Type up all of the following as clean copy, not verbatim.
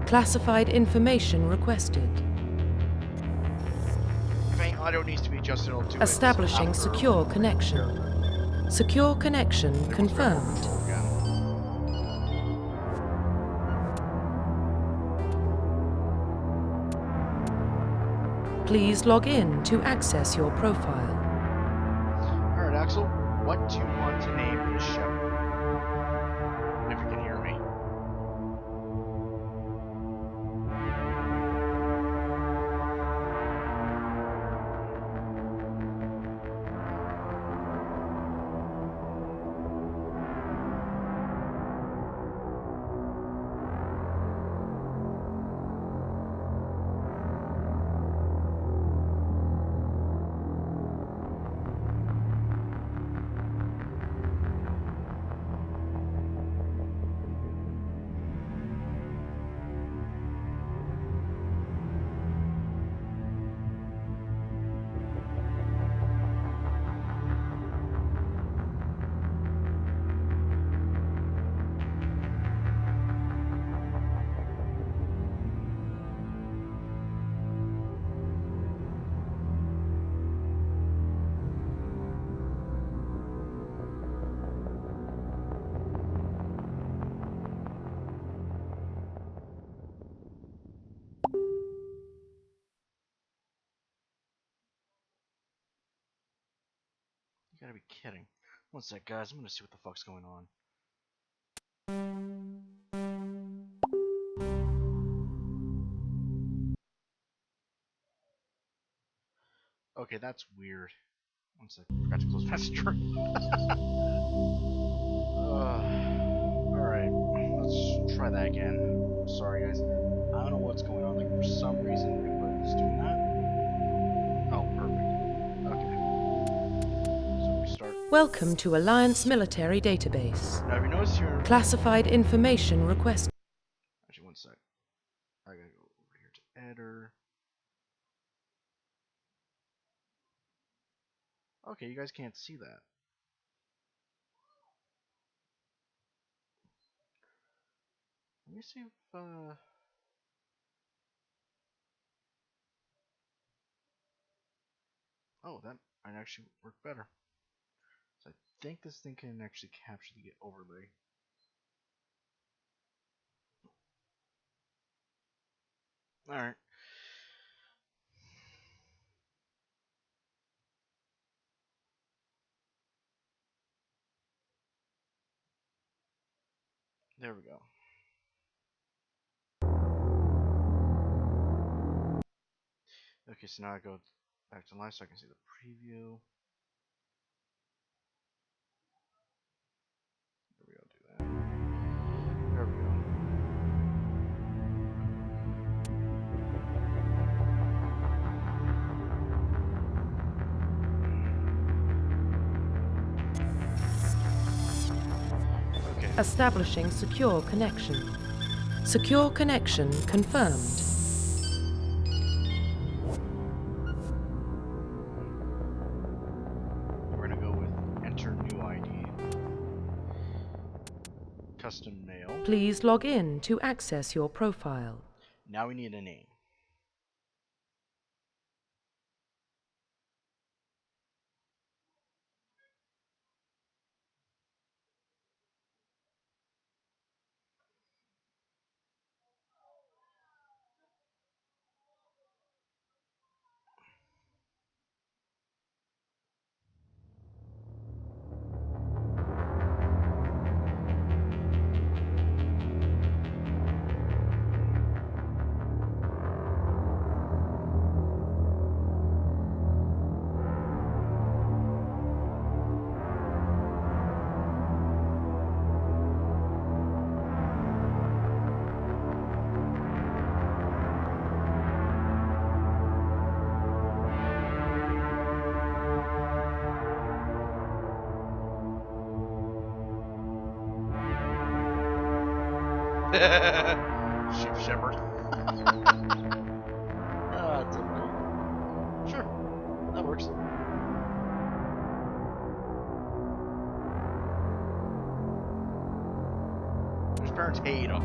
Classified information requested. Faint audio needs to be adjusted. I'll do Establishing it after secure connection. Secure connection confirmed. Please log in to access your profile. Alright, Axel, what do you want to name this ship? If you can hear me. You gotta be kidding. One sec, guys. I'm gonna see what the fuck's going on. Okay, that's weird. One sec. Forgot to close Messenger. Alright. Let's try that again. Sorry, guys. I don't know what's going on. Like, for some reason, everybody's doing that. Oh, perfect. Okay. So we start. Welcome to Alliance Military Database. Now, if you notice here. Classified information requested. Actually, one sec. I gotta go over here to editor. Okay, you guys can't see that. Let me see if oh, that might actually work better. So I think this thing can actually capture the overlay. Alright. There we go. Okay, so now I go back to live so I can see the preview. There we go, do that. There we go. Okay. Establishing secure connection. Secure connection confirmed. We're gonna go with enter new ID. Custom mail. Please log in to access your profile. Now we need a name. Sheep shepherd. Ah, typical. Sure, that works. His parents hate him.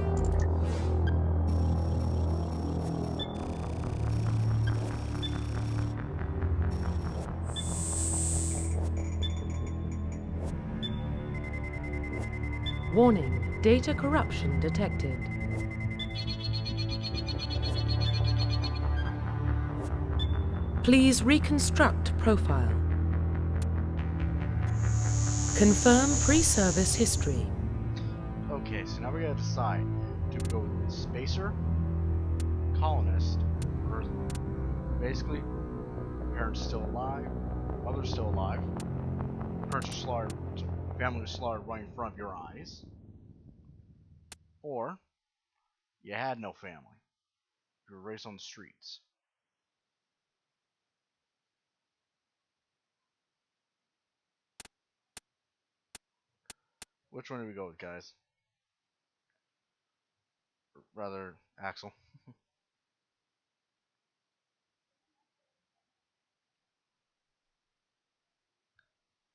Warning, data corruption detected. Please reconstruct profile. Confirm pre-service history. Okay, so now we gotta decide. Do we go with spacer, colonist, or Earthling? Basically, parents still alive, mother's still alive, parents are slaughtered, family was slaughtered right in front of your eyes, or you had no family. You were raised on the streets. Which one do we go with, guys? Or rather, Axel.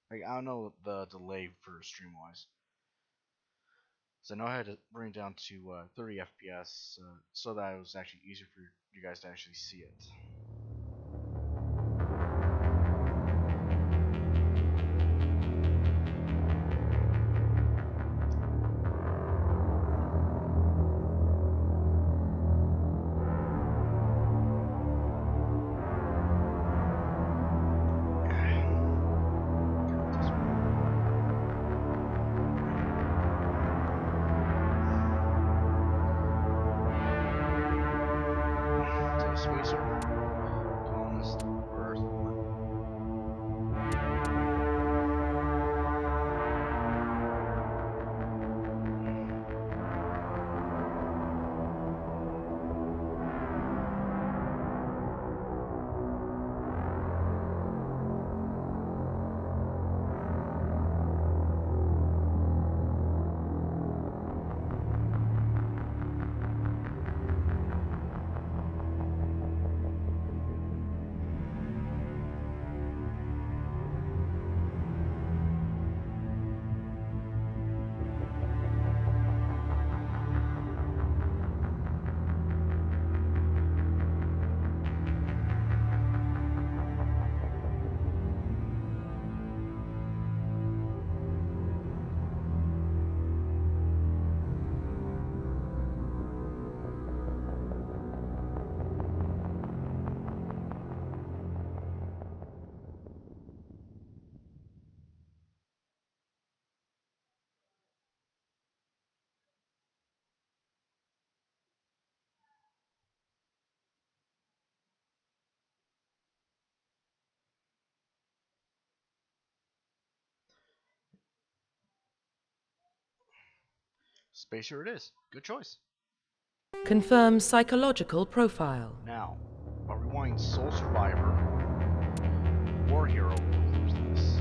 Like, I don't know the delay for stream wise. So I know I had to bring it down to 30 FPS so that it was actually easier for you guys to actually see it. So spacer, colonist, or Earthborn. Spacer it is. Good choice. Confirm psychological profile. Now, are we wanting Soul Survivor, War Hero, or Ruthless?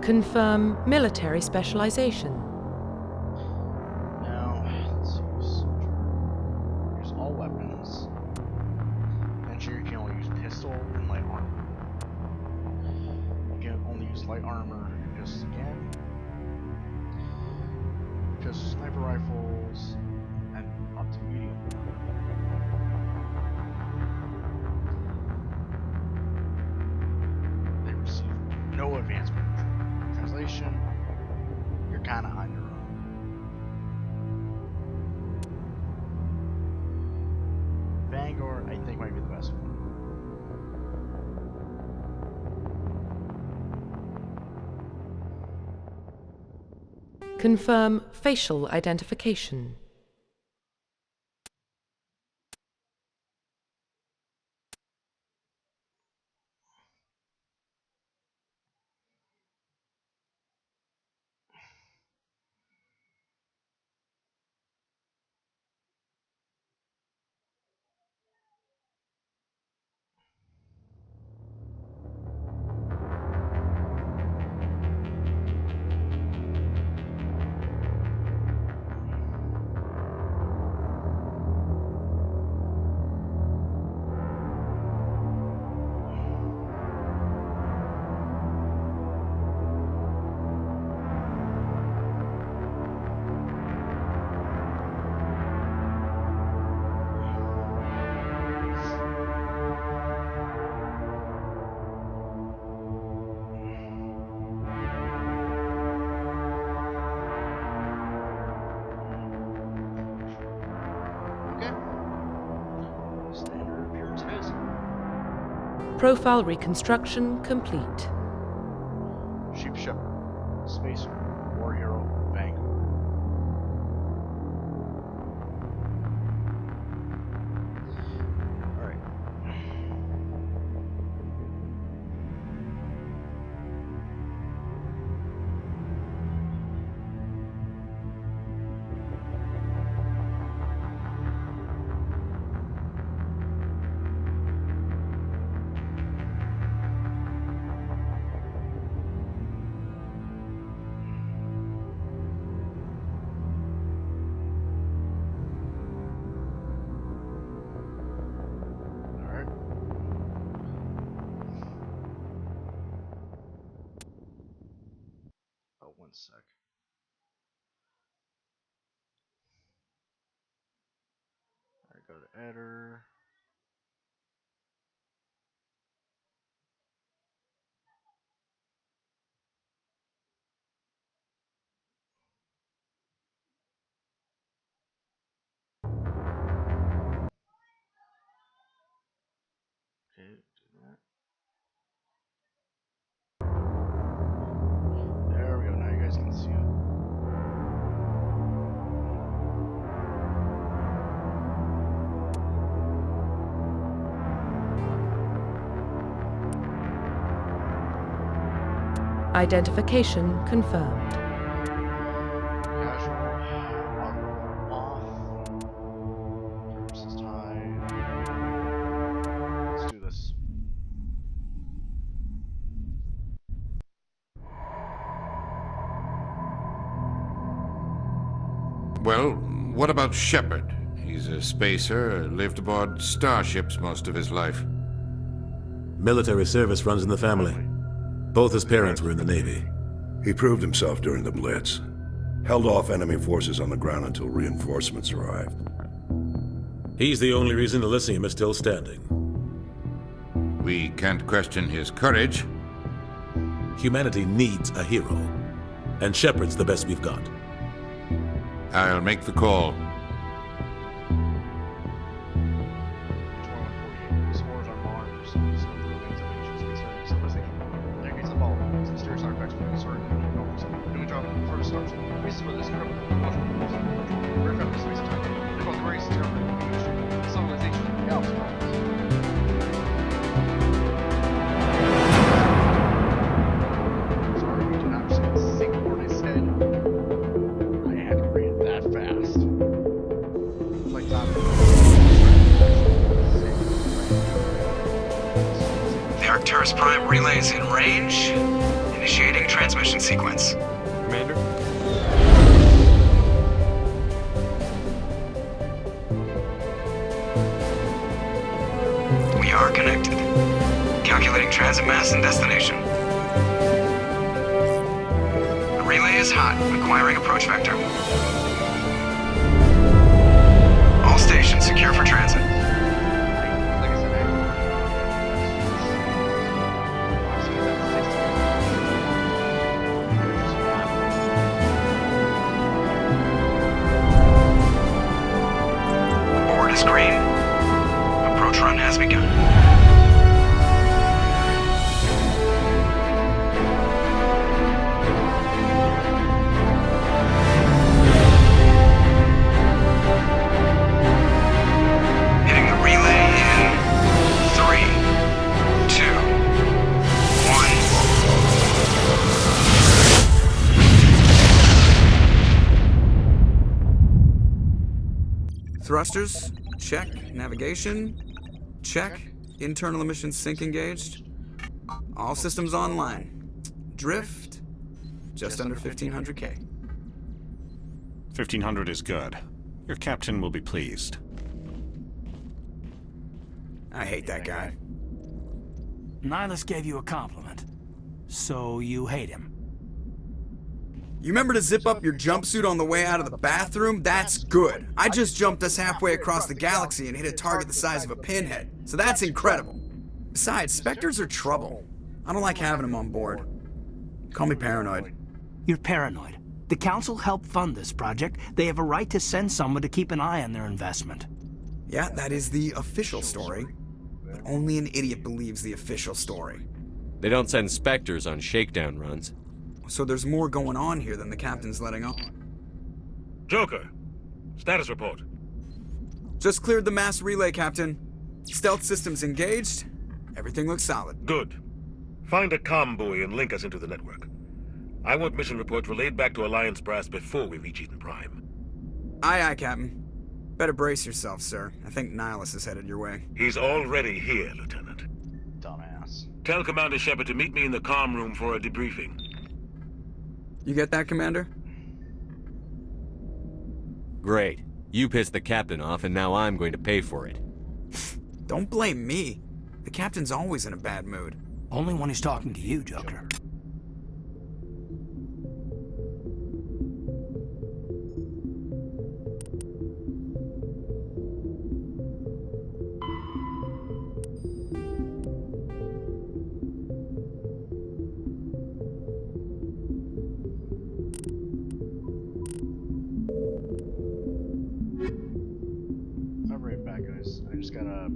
Confirm military specialization. Now, let's see. Soldier. Use all weapons. Engineer can only use pistol and light armor. You can only use light armor and pistols again. Pistol sniper rifles and up to medium. They receive no advancement. Translation, you're kinda on your own. Vanguard, I think, might be the best one. Confirm facial identification. Okay. Standard appearance it is. Profile reconstruction complete. Sheep Shepherd, Spacer, War Hero, Vanguard. Alright. Alright. Oh, one sec. Alright, go to editor. Okay, do that. There we go, now you guys can see it. Identification confirmed. Casual, auto off. Services time. Let's do this. Well, what about Shepard? He's a spacer, lived aboard starships most of his life. Military service runs in the family. Both his parents were in the Navy. He proved himself during the Blitz. Held off enemy forces on the ground until reinforcements arrived. He's the only reason Elysium is still standing. We can't question his courage. Humanity needs a hero. And Shepard's the best we've got. I'll make the call. 2148. Scores on Mars. Some of the remains of ancient space service civilization. Decades of following. Mysterious artifacts from the certain knowledge. Doing job for the stars. Basis for this incredible cultural force. Very friendly space time. They cause the greatest discovery in the history. Civilization. Galaxy problems. Sorry, we do not understand a single word I said. I had to read it that fast. Like that. The Arcturus Prime relay's in range. Initiating transmission sequence. Commander? We are connected. Calculating transit mass and destination. The relay is hot, acquiring approach vector. All stations secure for transit. Like I said, Board is green. Approach run has begun. Hitting the relay in 3, 2, 1. Thrusters, check. Navigation, check. Internal emissions sync engaged. All systems online. Drift, just under 1500K. 1500 is good. Your captain will be pleased. I hate that guy. Nihilus gave you a compliment. So you hate him. You remember to zip up your jumpsuit on the way out of the bathroom? That's good. I just jumped us halfway across the galaxy and hit a target the size of a pinhead. So that's incredible. Besides, Spectres are trouble. I don't like having them on board. Call me paranoid. You're paranoid. The Council helped fund this project. They have a right to send someone to keep an eye on their investment. Yeah, that is the official story. But only an idiot believes the official story. They don't send Spectres on shakedown runs. So there's more going on here than the captain's letting on. Joker, status report. Just cleared the mass relay, Captain. Stealth systems engaged. Everything looks solid. Good. Find a comm buoy and link us into the network. I want mission reports relayed back to Alliance Brass before we reach Eden Prime. Aye, aye, Captain. Better brace yourself, sir. I think Nihilus is headed your way. He's already here, Lieutenant. dumbass. Tell Commander Shepard to meet me in the comm room for a debriefing. You get that, Commander? Great. You pissed the captain off, and now I'm going to pay for it. Don't blame me. The captain's always in a bad mood. Only when he's talking to you, Joker. I'll be right back, guys. I just gotta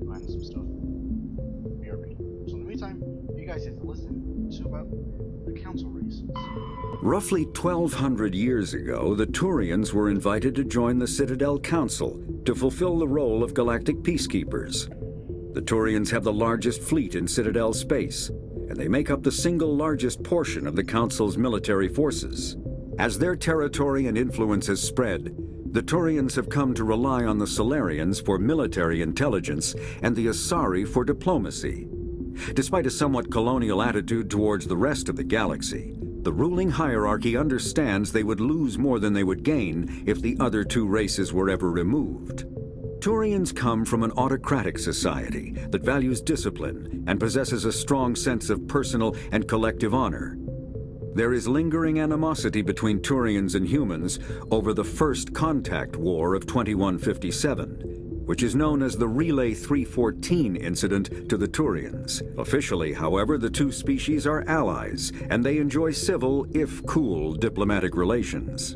find some stuff. BRB. So in the meantime, you guys have to listen to about the council races. Roughly 1,200 years ago, the Turians were invited to join the Citadel Council to fulfill the role of galactic peacekeepers. The Turians have the largest fleet in Citadel space, and they make up the single largest portion of the Council's military forces. As their territory and influence has spread, the Turians have come to rely on the Solarians for military intelligence and the Asari for diplomacy. Despite a somewhat colonial attitude towards the rest of the galaxy, the ruling hierarchy understands they would lose more than they would gain if the other two races were ever removed. Turians come from an autocratic society that values discipline and possesses a strong sense of personal and collective honor. There is lingering animosity between Turians and humans over the First Contact War of 2157, which is known as the Relay 314 incident to the Turians. Officially, however, the two species are allies, and they enjoy civil, if cool, diplomatic relations.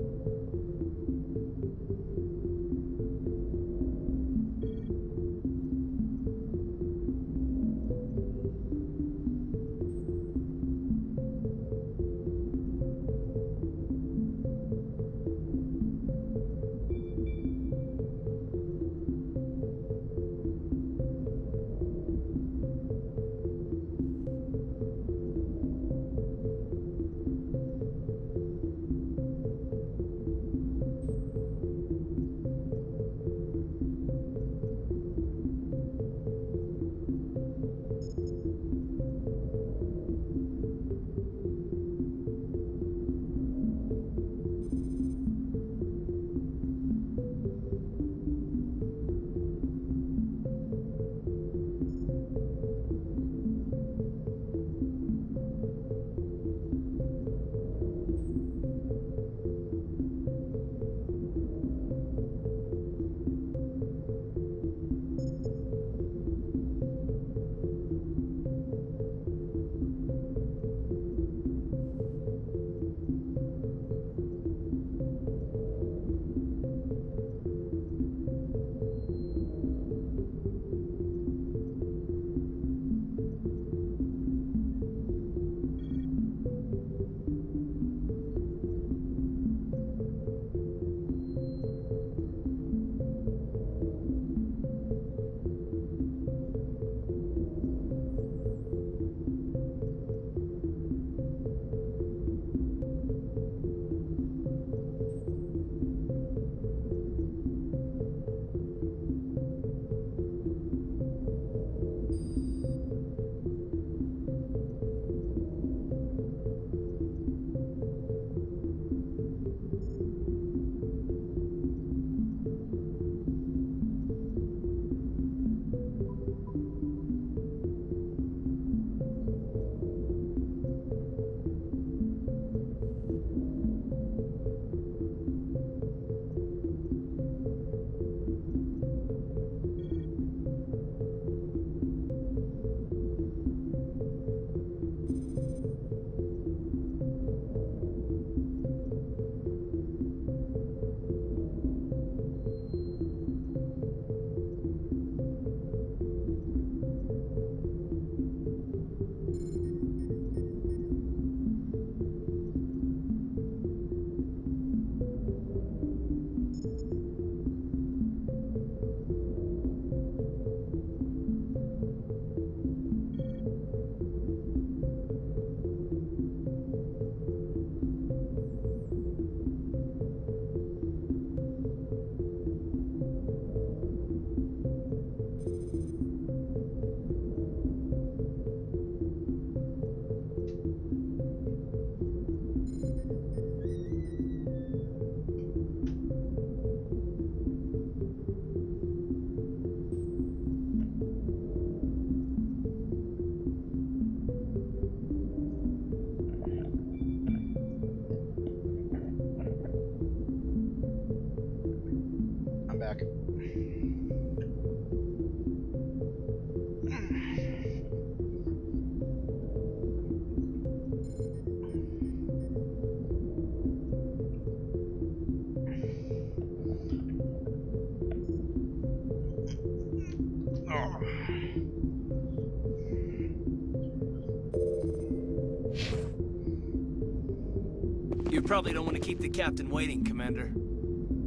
You probably don't want to keep the captain waiting, Commander.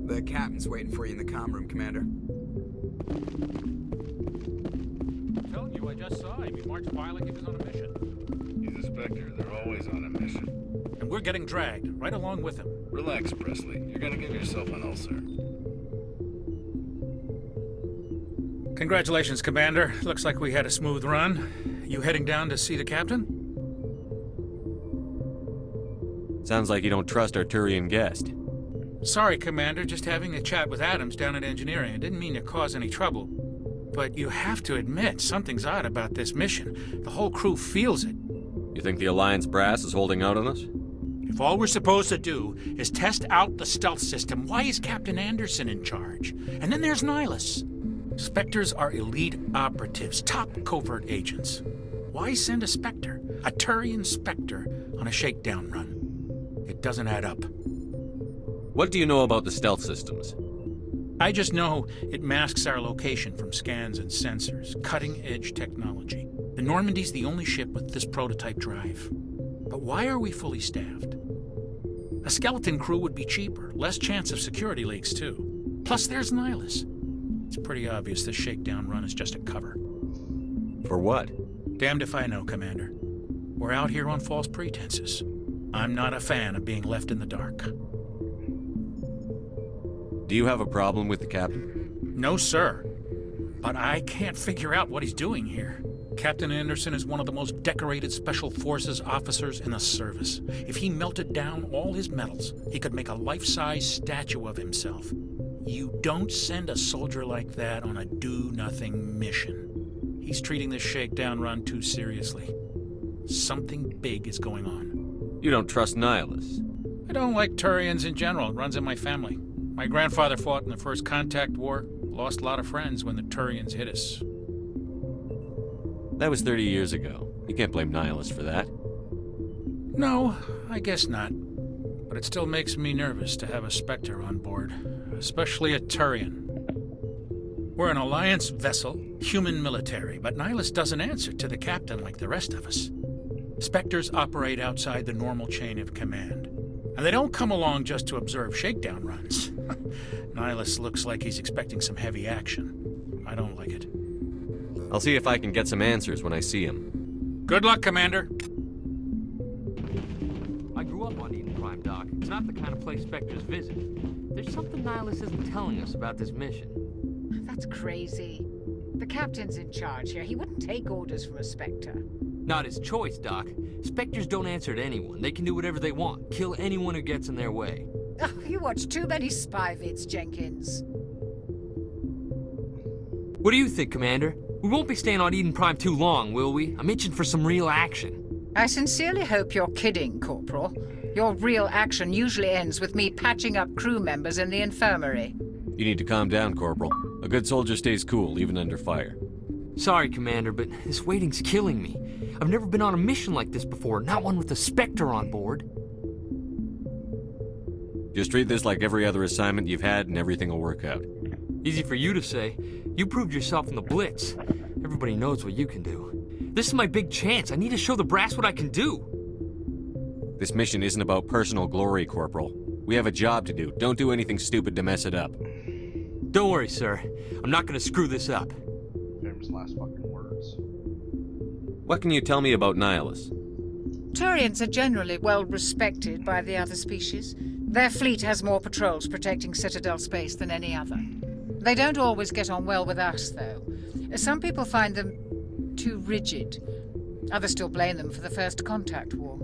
The captain's waiting for you in the comm room, Commander. I'm telling you, I just saw him. He marched by like he was on a mission. He's a Spectre. They're always on a mission. And we're getting dragged, right along with him. Relax, Presley. You're gonna give yourself an ulcer. Congratulations, Commander. Looks like we had a smooth run. You heading down to see the captain? Sounds like you don't trust our Turian guest. Sorry, Commander. Just having a chat with Adams down at engineering. I didn't mean to cause any trouble. But you have to admit, something's odd about this mission. The whole crew feels it. You think the Alliance brass is holding out on us? If all we're supposed to do is test out the stealth system, why is Captain Anderson in charge? And then there's Nihilus. Spectres are elite operatives, top covert agents. Why send a Spectre, a Turian Spectre, on a shakedown run? It doesn't add up. What do you know about the stealth systems? I just know it masks our location from scans and sensors. Cutting-edge technology. The Normandy's the only ship with this prototype drive. But why are we fully staffed? A skeleton crew would be cheaper, less chance of security leaks, too. Plus, there's Nihilus. It's pretty obvious this shakedown run is just a cover. For what? Damned if I know, Commander. We're out here on false pretenses. I'm not a fan of being left in the dark. Do you have a problem with the captain? No, sir. But I can't figure out what he's doing here. Captain Anderson is one of the most decorated Special Forces officers in the service. If he melted down all his medals, he could make a life-size statue of himself. You don't send a soldier like that on a do-nothing mission. He's treating this shakedown run too seriously. Something big is going on. You don't trust Nihilus? I don't like Turians in general. It runs in my family. My grandfather fought in the First Contact War, lost a lot of friends when the Turians hit us. That was 30 years ago. You can't blame Nihilus for that. No, I guess not. But it still makes me nervous to have a Spectre on board, especially a Turian. We're an Alliance vessel, human military, but Nihilus doesn't answer to the captain like the rest of us. Spectres operate outside the normal chain of command. And they don't come along just to observe shakedown runs. Nihilus looks like he's expecting some heavy action. I don't like it. I'll see if I can get some answers when I see him. Good luck, Commander. I grew up on Eden Prime, Doc. It's not the kind of place Spectres visit. There's something Nihilus isn't telling us about this mission. That's crazy. The captain's in charge here. He wouldn't take orders from a Spectre. Not his choice, Doc. Spectres don't answer to anyone. They can do whatever they want. Kill anyone who gets in their way. Oh, you watch too many spy vids, Jenkins. What do you think, Commander? We won't be staying on Eden Prime too long, will we? I'm itching for some real action. I sincerely hope you're kidding, Corporal. Your real action usually ends with me patching up crew members in the infirmary. You need to calm down, Corporal. A good soldier stays cool, even under fire. Sorry, Commander, but this waiting's killing me. I've never been on a mission like this before, not one with a Spectre on board. Just treat this like every other assignment you've had and everything will work out. Easy for you to say. You proved yourself in the Blitz. Everybody knows what you can do. This is my big chance. I need to show the brass what I can do. This mission isn't about personal glory, Corporal. We have a job to do. Don't do anything stupid to mess it up. Don't worry, sir. I'm not gonna screw this up. Famous last fucking words. What can you tell me about Nihilus? Turians are generally well respected by the other species. Their fleet has more patrols protecting Citadel space than any other. They don't always get on well with us, though. Some people find them too rigid. Others still blame them for the First Contact War.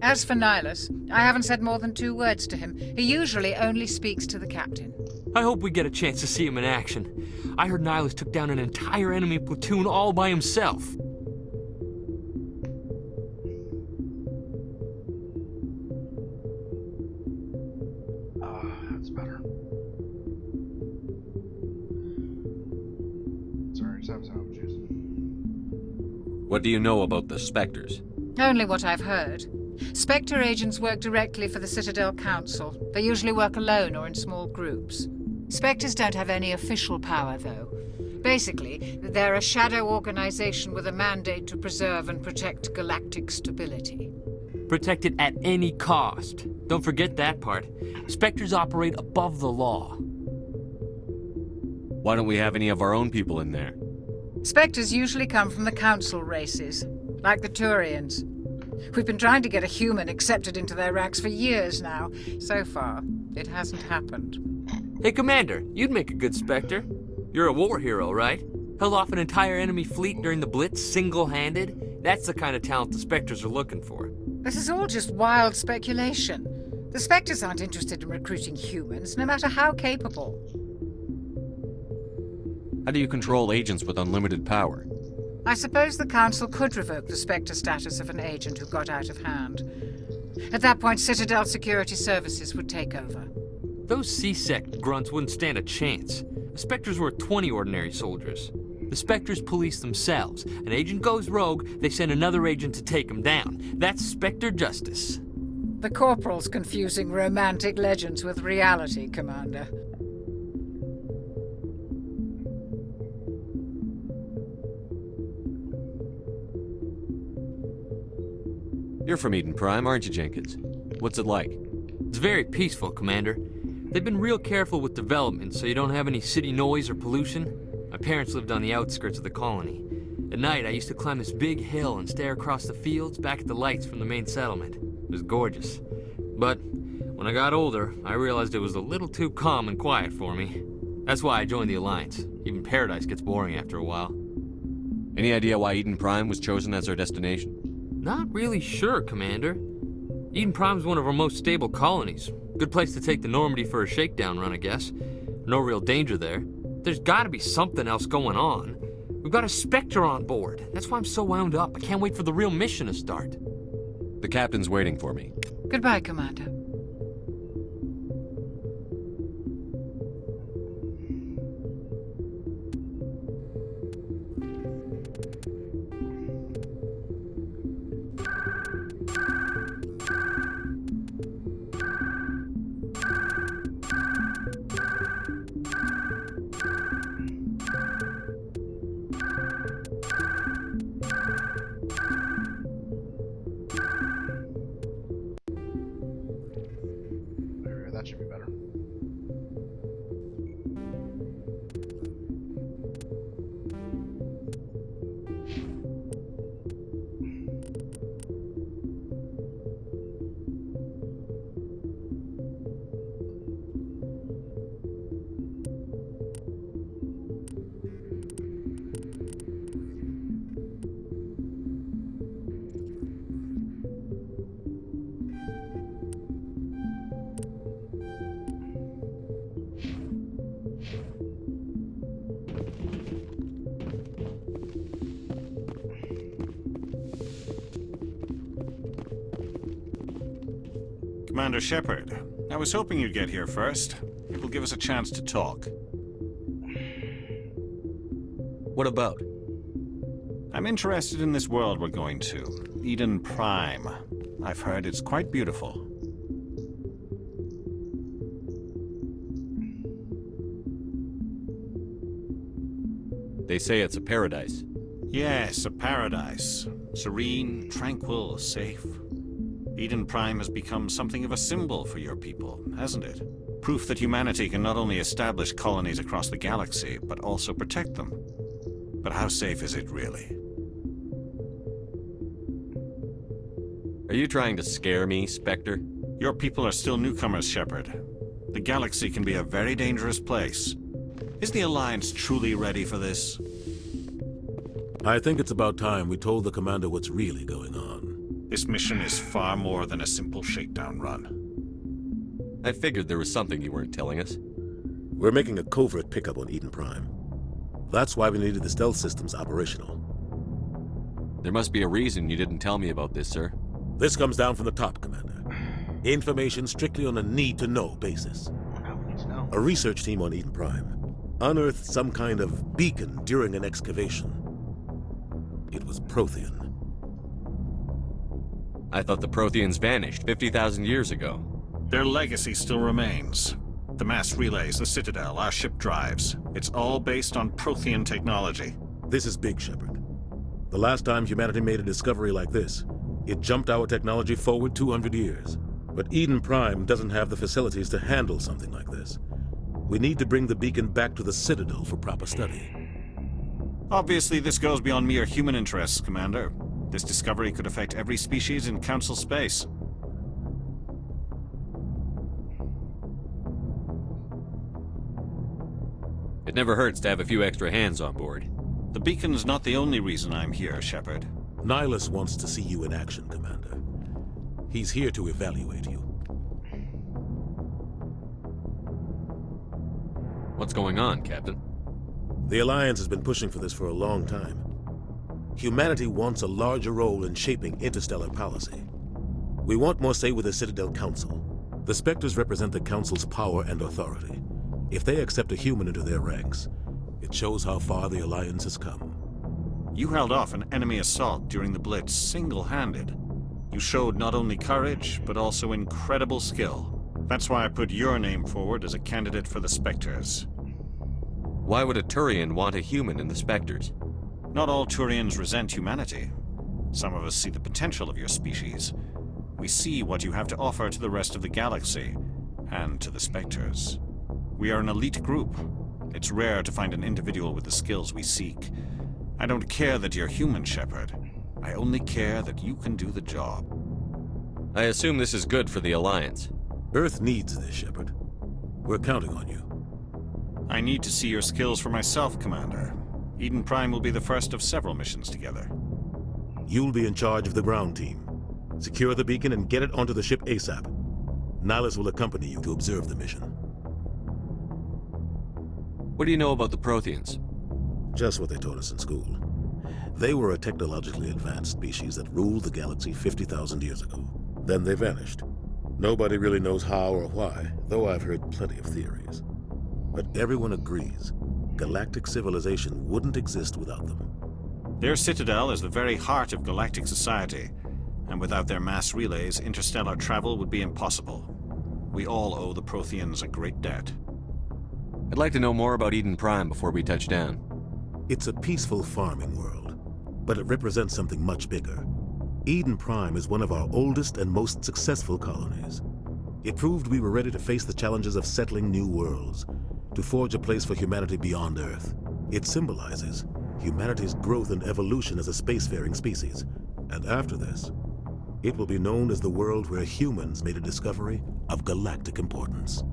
As for Nihilus, I haven't said more than 2 words to him. He usually only speaks to the captain. I hope we get a chance to see him in action. I heard Nihilus took down an entire enemy platoon all by himself. That's better. Sorry, just having some issues. What do you know about the Spectres? Only what I've heard. Spectre agents work directly for the Citadel Council. They usually work alone or in small groups. Spectres don't have any official power, though. Basically, they're a shadow organization with a mandate to preserve and protect galactic stability. Protect it at any cost. Don't forget that part. Spectres operate above the law. Why don't we have any of our own people in there? Spectres usually come from the council races, like the Turians. We've been trying to get a human accepted into their ranks for years now. So far, it hasn't happened. Hey, Commander, you'd make a good Spectre. You're a war hero, right? Held off an entire enemy fleet during the Blitz single-handed? That's the kind of talent the Spectres are looking for. This is all just wild speculation. The Spectres aren't interested in recruiting humans, no matter how capable. How do you control agents with unlimited power? I suppose the Council could revoke the Spectre status of an agent who got out of hand. At that point, Citadel Security Services would take over. Those C-Sec grunts wouldn't stand a chance. The Spectres were 20 ordinary soldiers. The Spectres police themselves. An agent goes rogue, they send another agent to take him down. That's Spectre justice. The Corporal's confusing romantic legends with reality, Commander. You're from Eden Prime, aren't you, Jenkins? What's it like? It's very peaceful, Commander. They've been real careful with development so you don't have any city noise or pollution. My parents lived on the outskirts of the colony. At night, I used to climb this big hill and stare across the fields back at the lights from the main settlement. It was gorgeous. But when I got older, I realized it was a little too calm and quiet for me. That's why I joined the Alliance. Even Paradise gets boring after a while. Any idea why Eden Prime was chosen as our destination? Not really sure, Commander. Eden Prime's one of our most stable colonies. Good place to take the Normandy for a shakedown run, I guess. No real danger there. There's gotta be something else going on. We've got a Spectre on board. That's why I'm so wound up. I can't wait for the real mission to start. The captain's waiting for me. Goodbye, Commander. That should be better. Commander Shepard, I was hoping you'd get here first. It will give us a chance to talk. What about? I'm interested in this world we're going to, Eden Prime. I've heard it's quite beautiful. They say it's a paradise. Yes, a paradise. Serene, tranquil, safe. Eden Prime has become something of a symbol for your people, hasn't it? Proof that humanity can not only establish colonies across the galaxy, but also protect them. But how safe is it really? Are you trying to scare me, Spectre? Your people are still newcomers, Shepard. The galaxy can be a very dangerous place. Is the Alliance truly ready for this? I think it's about time we told the Commander what's really going on. This mission is far more than a simple shakedown run. I figured there was something you weren't telling us. We're making a covert pickup on Eden Prime. That's why we needed the stealth systems operational. There must be a reason you didn't tell me about this, sir. This comes down from the top, Commander. Information strictly on a need-to-know basis. A research team on Eden Prime unearthed some kind of beacon during an excavation. It was Prothean. I thought the Protheans vanished 50,000 years ago. Their legacy still remains. The mass relays, the Citadel, our ship drives. It's all based on Prothean technology. This is big, Shepard. The last time humanity made a discovery like this, It jumped our technology forward 200 years. But Eden Prime doesn't have the facilities to handle something like this. We need to bring the beacon back to the Citadel for proper study. Obviously, this goes beyond mere human interests, Commander. This discovery could affect every species in Council space. It never hurts to have a few extra hands on board. The beacon's not the only reason I'm here, Shepard. Nihilus wants to see you in action, Commander. He's here to evaluate you. What's going on, Captain? The Alliance has been pushing for this for a long time. Humanity wants a larger role in shaping interstellar policy. We want more say with the Citadel Council. The Spectres represent the Council's power and authority. If they accept a human into their ranks, it shows how far the Alliance has come. You held off an enemy assault during the Blitz single-handed. You showed not only courage, but also incredible skill. That's why I put your name forward as a candidate for the Spectres. Why would a Turian want a human in the Spectres? Not all Turians resent humanity. Some of us see the potential of your species. We see what you have to offer to the rest of the galaxy, and to the Spectres. We are an elite group. It's rare to find an individual with the skills we seek. I don't care that you're human, Shepard. I only care that you can do the job. I assume this is good for the Alliance. Earth needs this, Shepard. We're counting on you. I need to see your skills for myself, Commander. Eden Prime will be the first of several missions together. You'll be in charge of the ground team. Secure the beacon and get it onto the ship ASAP. Nihilus will accompany you to observe the mission. What do you know about the Protheans? Just what they taught us in school. They were a technologically advanced species that ruled the galaxy 50,000 years ago. Then they vanished. Nobody really knows how or why, though I've heard plenty of theories. But everyone agrees, galactic civilization wouldn't exist without them. Their citadel is the very heart of galactic society, and without their mass relays, interstellar travel would be impossible. We all owe the Protheans a great debt. I'd like to know more about Eden Prime before we touch down. It's a peaceful farming world, but it represents something much bigger. Eden Prime is one of our oldest and most successful colonies. It proved we were ready to face the challenges of settling new worlds, to forge a place for humanity beyond Earth. It symbolizes humanity's growth and evolution as a spacefaring species. And after this, it will be known as the world where humans made a discovery of galactic importance.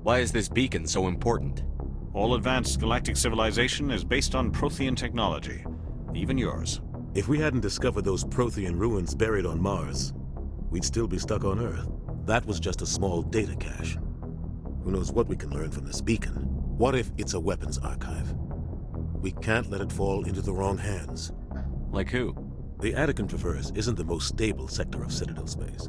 Why is this beacon so important? All advanced galactic civilization is based on Prothean technology, even yours. If we hadn't discovered those Prothean ruins buried on Mars, we'd still be stuck on Earth. That was just a small data cache. Who knows what we can learn from this beacon? What if it's a weapons archive? We can't let it fall into the wrong hands. Like who? The Attican Traverse isn't the most stable sector of Citadel space.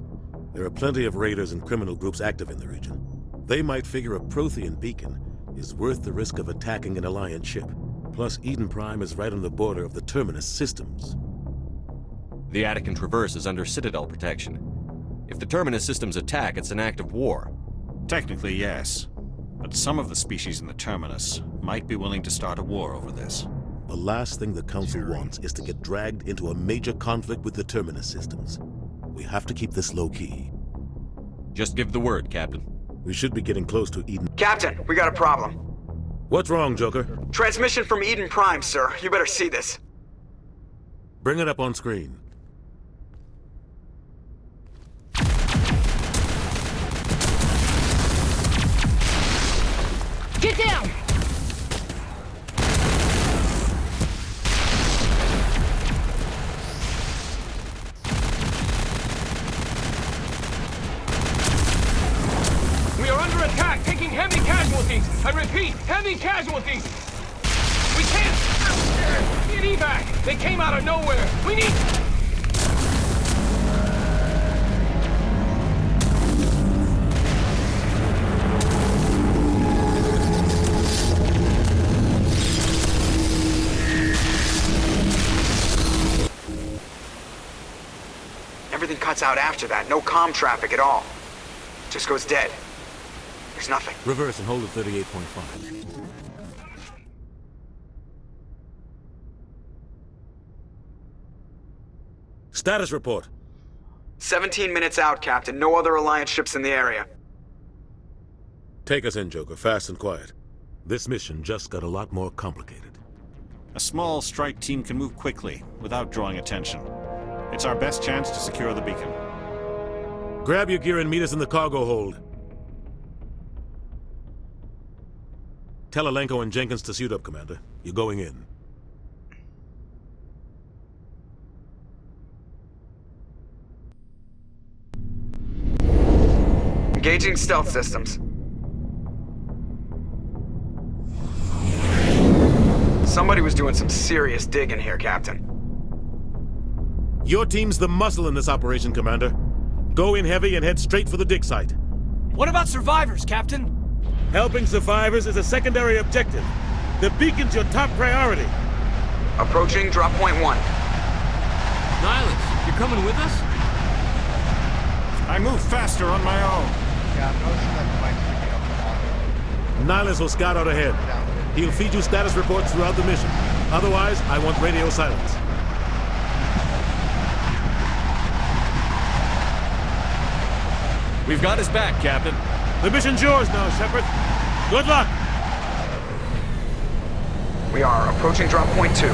There are plenty of raiders and criminal groups active in the region. They might figure a Prothean beacon is worth the risk of attacking an Alliance ship. Plus, Eden Prime is right on the border of the Terminus systems. The Attican Traverse is under Citadel protection. If the Terminus systems attack, it's an act of war. Technically, yes. But some of the species in the Terminus might be willing to start a war over this. The last thing the Council wants is to get dragged into a major conflict with the Terminus systems. We have to keep this low-key. Just give the word, Captain. We should be getting close to Eden. Captain, we got a problem. What's wrong, Joker? Transmission from Eden Prime, sir. You better see this. Bring it up on screen. Get down! We are under attack, taking heavy casualties. I repeat, heavy casualties. We can't get evac. They came out of nowhere. We need... Everything cuts out after that. No comm traffic at all. Just goes dead. There's nothing. Reverse and hold at 38.5. Status report. 17 minutes out, Captain. No other Alliance ships in the area. Take us in, Joker, fast and quiet. This mission just got a lot more complicated. A small strike team can move quickly, without drawing attention. It's our best chance to secure the beacon. Grab your gear and meet us in the cargo hold. Tell Alenko and Jenkins to suit up, Commander. You're going in. Engaging stealth systems. Somebody was doing some serious digging here, Captain. Your team's the muscle in this operation, Commander. Go in heavy and head straight for the dig site. What about survivors, Captain? Helping survivors is a secondary objective. The beacon's your top priority. Approaching drop point 1. Nihilus, you're coming with us? I move faster on my own. Yeah, I'm noticing that the mic's picking up the audio. Nihilus will scout out ahead. He'll feed you status reports throughout the mission. Otherwise, I want radio silence. We've got his back, Captain. The mission's yours now, Shepard. Good luck! We are approaching drop point 2.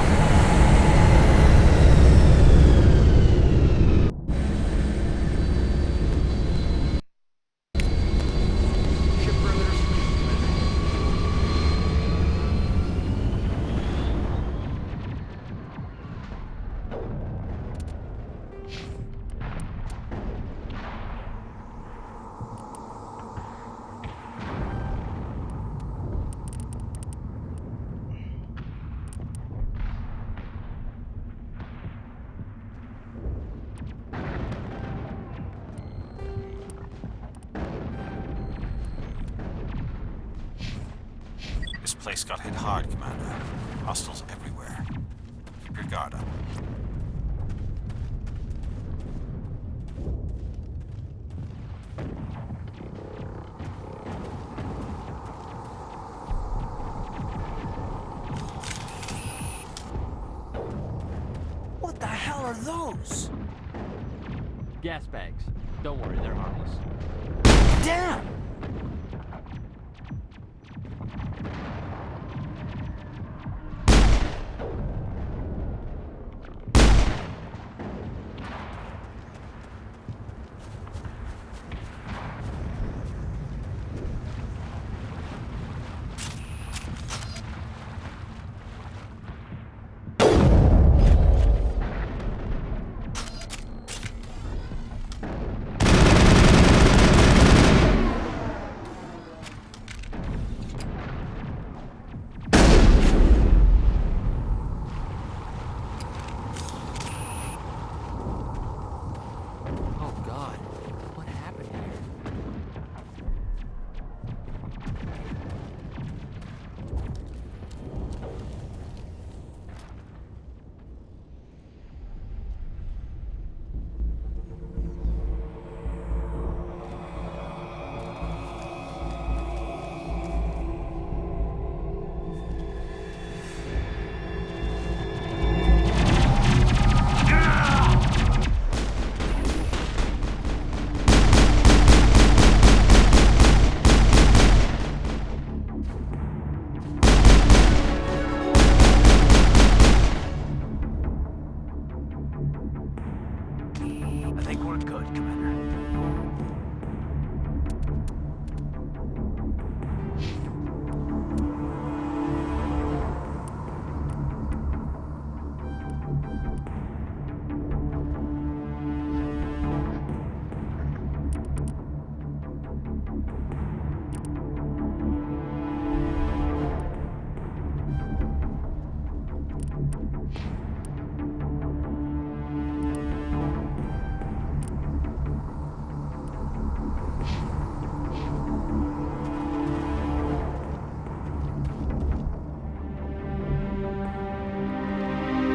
This place got hit hard, Commander. Hostiles everywhere. Keep your guard up. What the hell are those? Gas bags. Don't worry, they're harmless. Damn!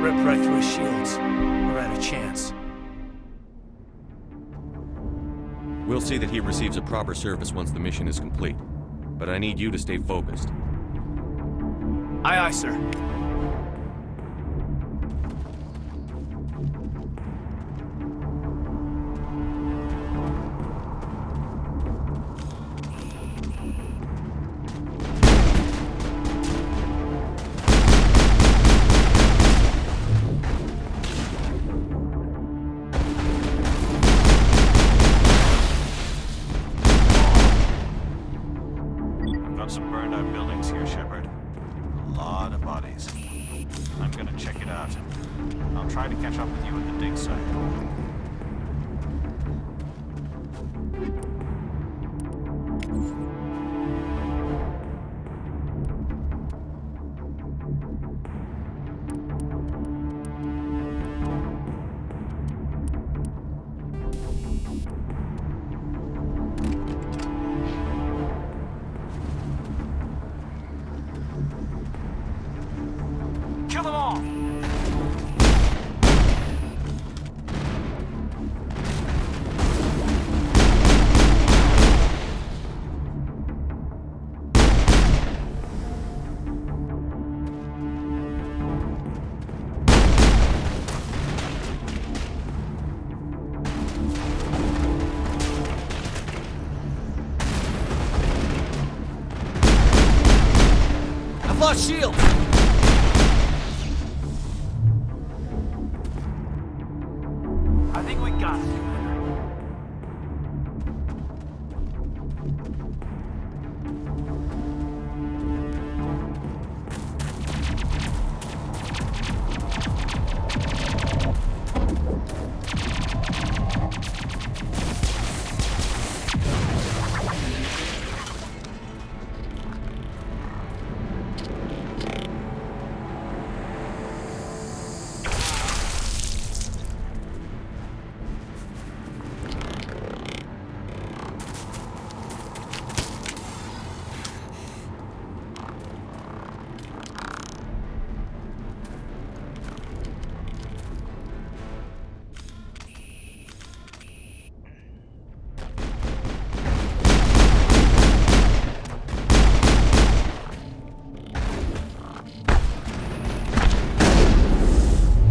Ripped right through his shields. We're out of chance. We'll see that he receives a proper service once the mission is complete. But I need you to stay focused. Aye, aye, sir. I'm gonna check it out. I'll try to catch up with you at the dig site. Kill them all! I've lost shield! I think we got it, Commander.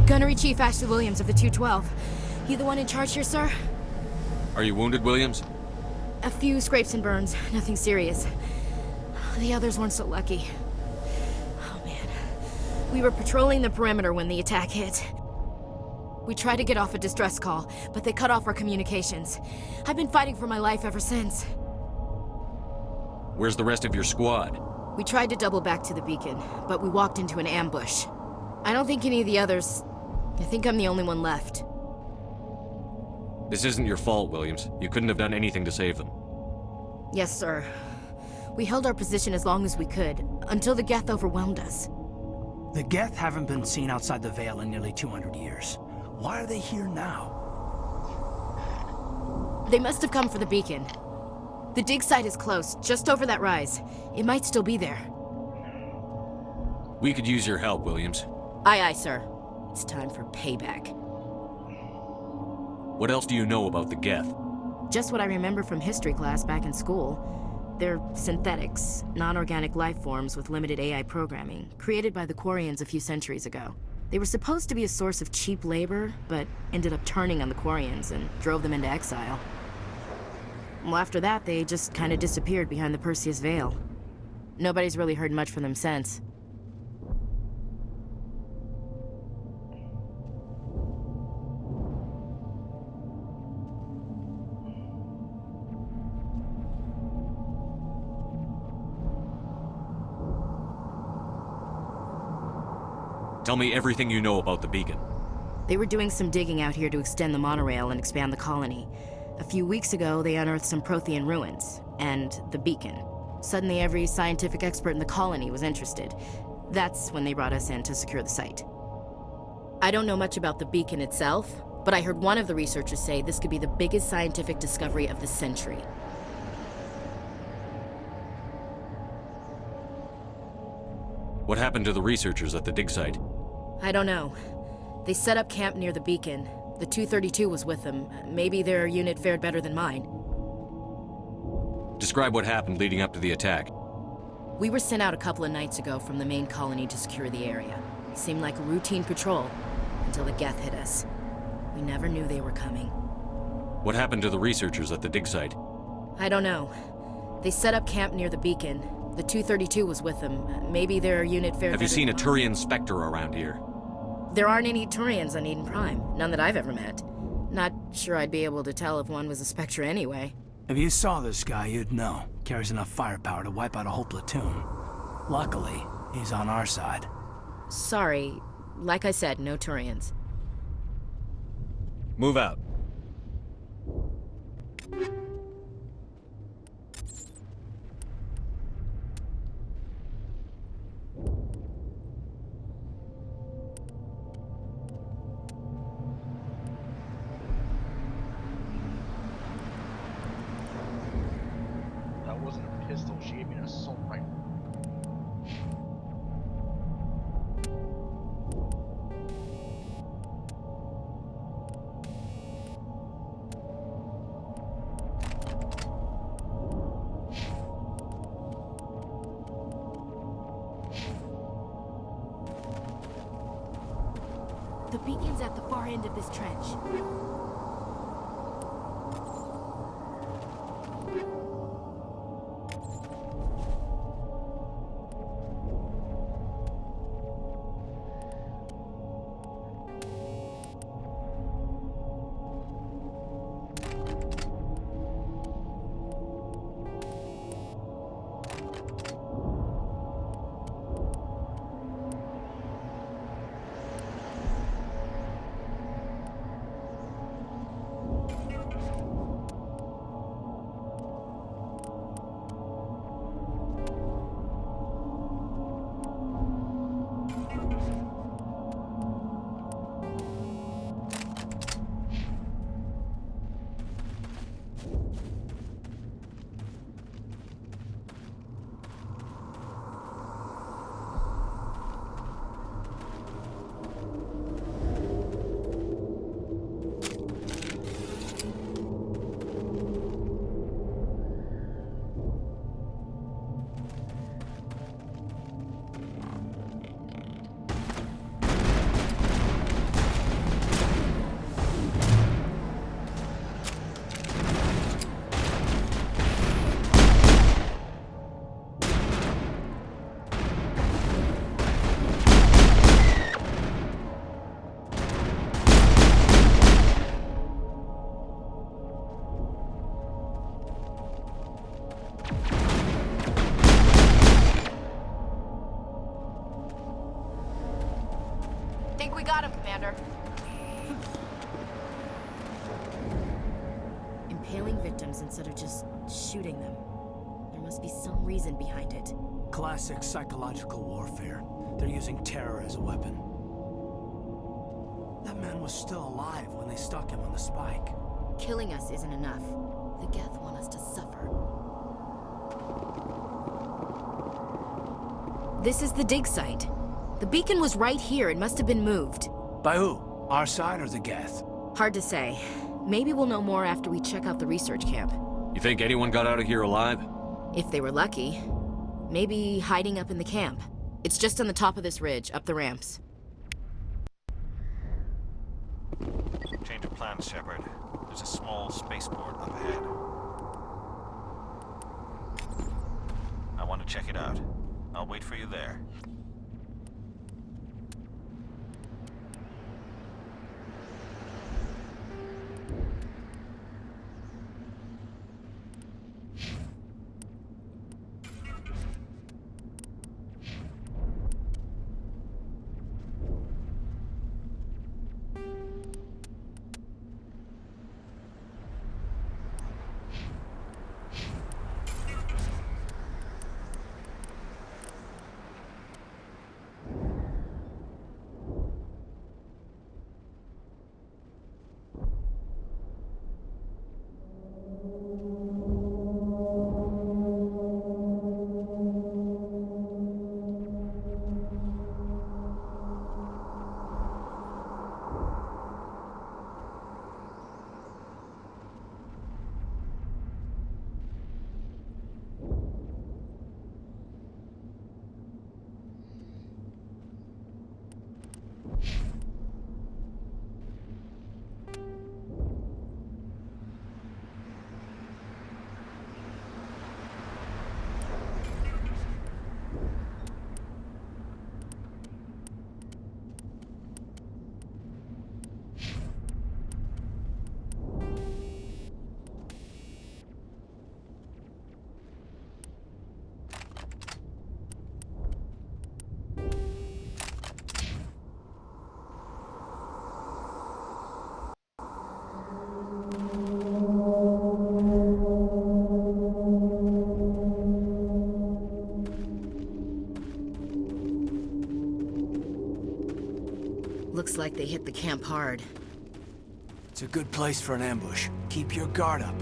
Gunnery Chief Ashley Williams of the 212. You the one in charge here, sir? Are you wounded, Williams? A few scrapes and burns, nothing serious. The others weren't so lucky. Oh man. We were patrolling the perimeter when the attack hit. We tried to get off a distress call, but they cut off our communications. I've been fighting for my life ever since. Where's the rest of your squad? We tried to double back to the beacon, but we walked into an ambush. I don't think any of the others... I think I'm the only one left. This isn't your fault, Williams. You couldn't have done anything to save them. Yes, sir. We held our position as long as we could, until the Geth overwhelmed us. The Geth haven't been seen outside the Veil in nearly 200 years. Why are they here now? They must have come for the beacon. The dig site is close, just over that rise. It might still be there. We could use your help, Williams. Aye, aye, sir. It's time for payback. What else do you know about the Geth? Just what I remember from history class back in school. They're synthetics, non-organic life forms with limited AI programming, created by the Quarians a few centuries ago. They were supposed to be a source of cheap labor, but ended up turning on the Quarians and drove them into exile. Well, after that, they just kind of disappeared behind the Perseus Veil. Nobody's really heard much from them since. Tell me everything you know about the beacon. They were doing some digging out here to extend the monorail and expand the colony. A few weeks ago, they unearthed some Prothean ruins, and the beacon. Suddenly, every scientific expert in the colony was interested. That's when they brought us in to secure the site. I don't know much about the beacon itself, but I heard one of the researchers say this could be the biggest scientific discovery of the century. What happened to the researchers at the dig site? I don't know. They set up camp near the beacon. The 232 was with them. Maybe their unit fared better than mine. Describe what happened leading up to the attack. We were sent out a couple of nights ago from the main colony to secure the area. It seemed like a routine patrol, until the Geth hit us. We never knew they were coming. What happened to the researchers at the dig site? I don't know. They set up camp near the beacon. The 232 was with them. Maybe their unit fared Have you better seen a than Turian Spectre around here? mine. There aren't any Turians on Eden Prime. None that I've ever met. Not sure I'd be able to tell if one was a Spectre anyway. If you saw this guy, you'd know. Carries enough firepower to wipe out a whole platoon. Luckily, he's on our side. Sorry, Like I said, no Turians. Move out. That wasn't a pistol. She gave me an assault rifle. The beacon's at the far end of this trench. Think we got him, Commander. Impaling victims instead of just shooting them. There must be some reason behind it. Classic psychological warfare. They're using terror as a weapon. That man was still alive when they stuck him on the spike. Killing us isn't enough. The Geth want us to suffer. This is the dig site. The beacon was right here. It must have been moved. By who? Our side or the Geth? Hard to say. Maybe we'll know more after we check out the research camp. You think anyone got out of here alive? If they were lucky. Maybe hiding up in the camp. It's just on the top of this ridge, up the ramps. Change of plans, Shepard. There's a small spaceport up ahead. I want to check it out. I'll wait for you there. Looks like they hit the camp hard. It's a good place for an ambush. Keep your guard up.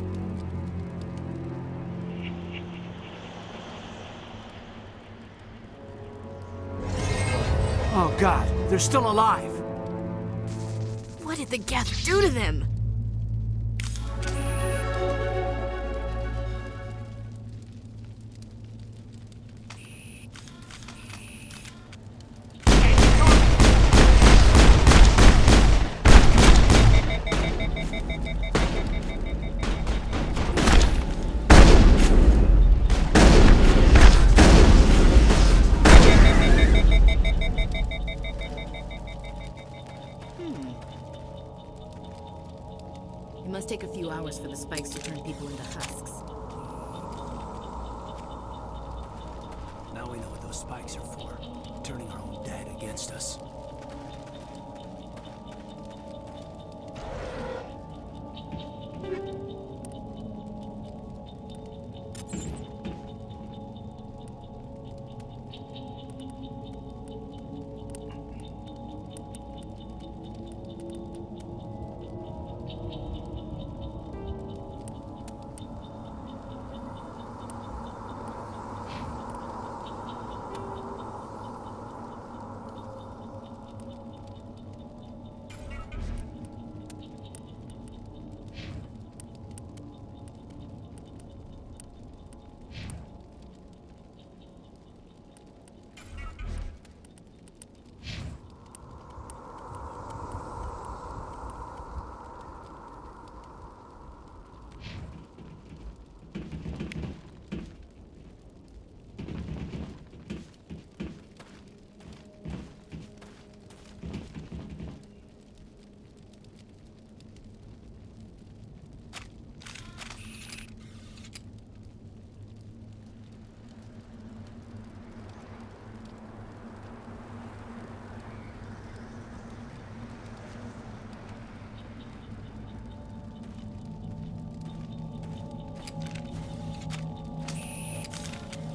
Oh God, they're still alive! What did the Geth do to them? It must take a few hours for the spikes to turn people into husks. Now we know what those spikes are for. Turning our own dead against us.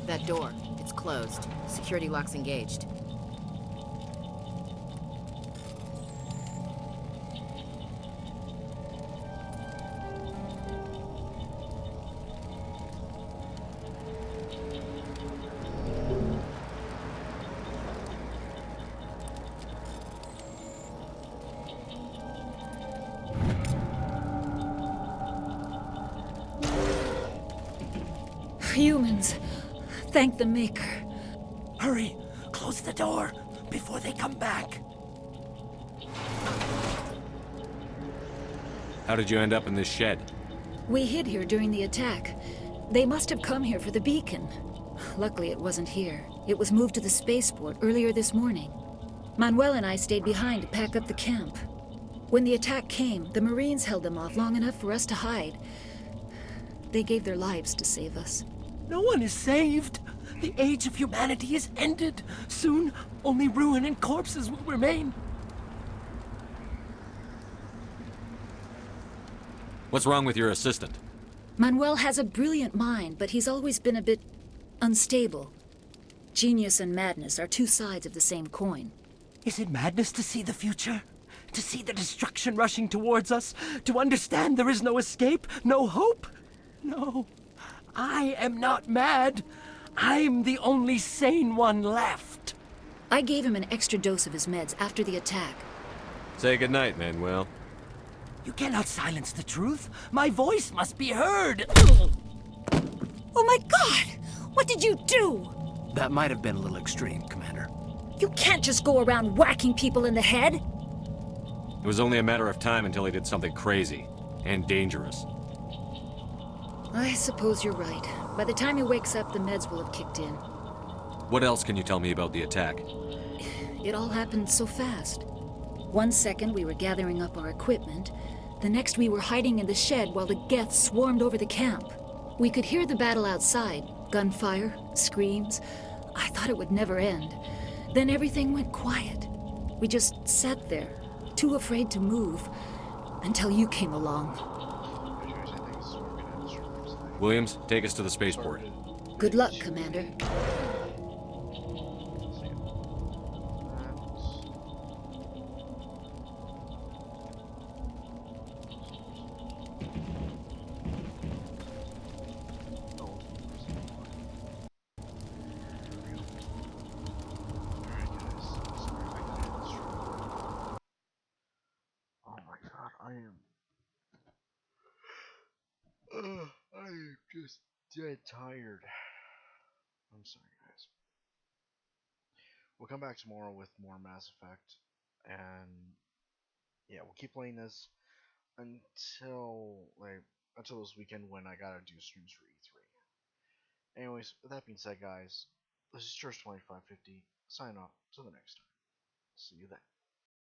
That door, it's closed. Security lock's engaged. Humans. Thank the Maker. Hurry! Close the door before they come back. How did you end up in this shed? We hid here during the attack. They must have come here for the beacon. Luckily, it wasn't here. It was moved to the spaceport earlier this morning. Manuel and I stayed behind to pack up the camp. When the attack came, the Marines held them off long enough for us to hide. They gave their lives to save us. No one is saved. The age of humanity is ended. Soon, only ruin and corpses will remain. What's wrong with your assistant? Manuel has a brilliant mind, but he's always been a bit unstable. Genius and madness are two sides of the same coin. Is it madness to see the future? To see the destruction rushing towards us? To understand there is no escape? No hope? No. I am not mad. I'm the only sane one left. I gave him an extra dose of his meds after the attack. Say goodnight, Manuel. You cannot silence the truth. My voice must be heard. Oh my God! What did you do? That might have been a little extreme, Commander. You can't just go around whacking people in the head. It was only a matter of time until he did something crazy and dangerous. I suppose you're right. By the time he wakes up, the meds will have kicked in. What else can you tell me about the attack? It all happened so fast. 1 second we were gathering up our equipment. The next we were hiding in the shed while the Geth swarmed over the camp. We could hear the battle outside. Gunfire, screams. I thought it would never end. Then everything went quiet. We just sat there, too afraid to move, until you came along. Williams, take us to the spaceport. Good luck, Commander. I am. I am just dead tired. I'm sorry, guys. We'll come back tomorrow with more Mass Effect, and yeah, we'll keep playing this until this weekend when I gotta do streams for E3. Anyways, with that being said, guys, this is Church 2550. Sign off. Till the next time. See you then.